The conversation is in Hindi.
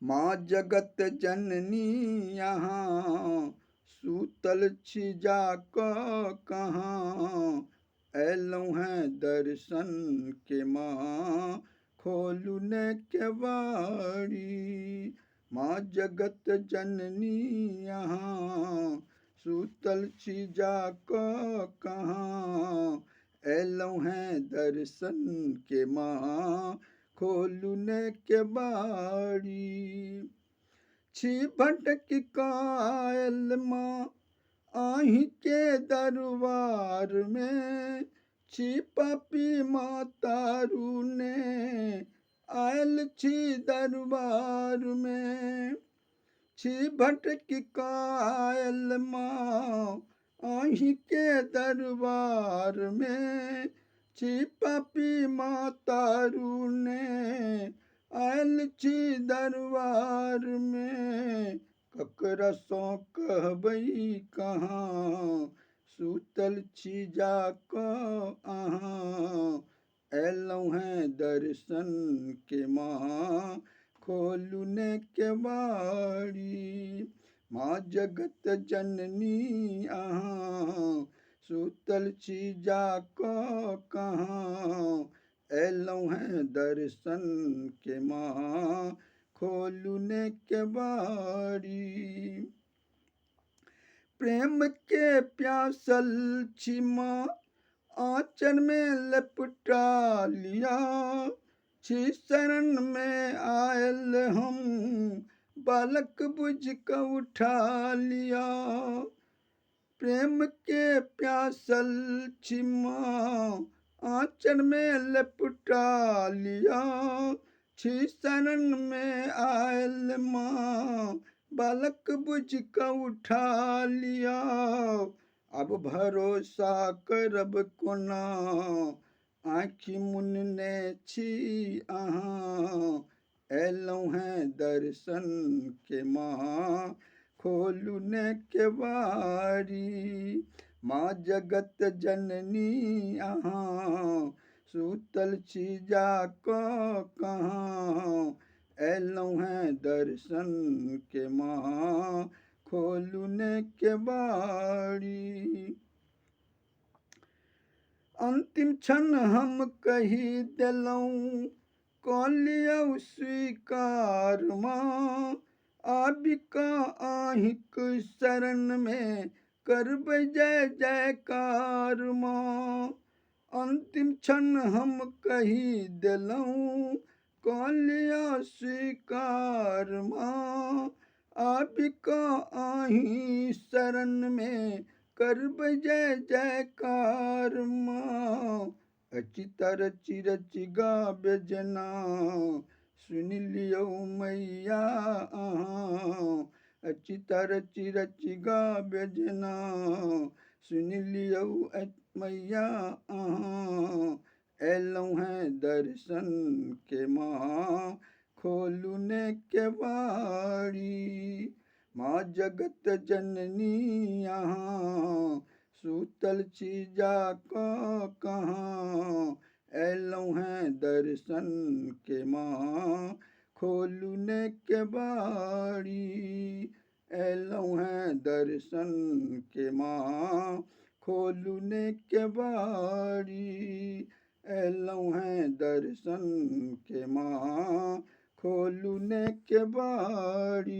माँ जगत जननी यहाँ सूतल छी जाक कहाँ। ऐलौं हैं दर्शन के माँ खोलू ने केवाड़ी। माँ जगत जननी यहाँ सूतल छी जाक कहाँ। ऐलौं हैं दर्शन के माँ खोलू ने केवाड़ी। छी भटक कायल माँ आही के दरबार में। छी पापी माँ तारू ने आयल छी दरबार में। छी भटक कायल माँ आही के दरबार में। छी पापी माँ तारू ने आयल छी दरबार में। ककरा सो कहबै कहाँ सूतल छी जाक अहाँ। ऐलौं हैं दर्शन के माँ खोलू ने केवाड़ी। माँ जगत जननी अहाँ सूतल छी जाक कहाँ। ऐलौं हैं दर्शन के माँ खोलू ने केवाड़ी। प्रेम के प्यासल छी माँ आँचल में लपटा लिया। छी शरण में आयल हम बालक बुझ क उठा लिया। प्रेम के प्यासल छी माँ आँचल में लपटा लिया। छी शरण में आयल माँ बालक बुझ क उठा लिया। अब भरोसा करब कोना आँखि मुनने छी अहाँ। ऐलौं हैं दर्शन के माँ खोलू ने केवाड़ी। माँ जगत जननी अहाँ सूतल छी जाक कहाँ। ऐलौं हैं दर्शन के माँ खोलू ने केवाड़ी। अंतिम क्षण हम कही देलौं क लियौ स्वीकार माँ। आबि क आहिक शरण में करबै जय जयकार माँ। अंतिम क्षण हम कही देलौं क लिअ स्वीकार माँ। आबि क आही शरण में करबै जय जयकार माँ। अचिता रचि रचि गाबे जना सुन लियौ मैया अहाँ। अचिता रचि रचि गाबे जना सुन लियौ मैया अहाँ। ऐलौं हैं दर्शन के माँ खोलू ने केवाड़ी। माँ जगत जननी अहाँ सूतल छी जाक कहाँ। ऐलौं हैं दर्शन के माँ खोलू ने केवाड़ी। ऐलौं हैं दर्शन के माँ खोलू ने केवाड़ी। ऐलौं हैं दर्शन के माँ खोलू ने केवाड़ी।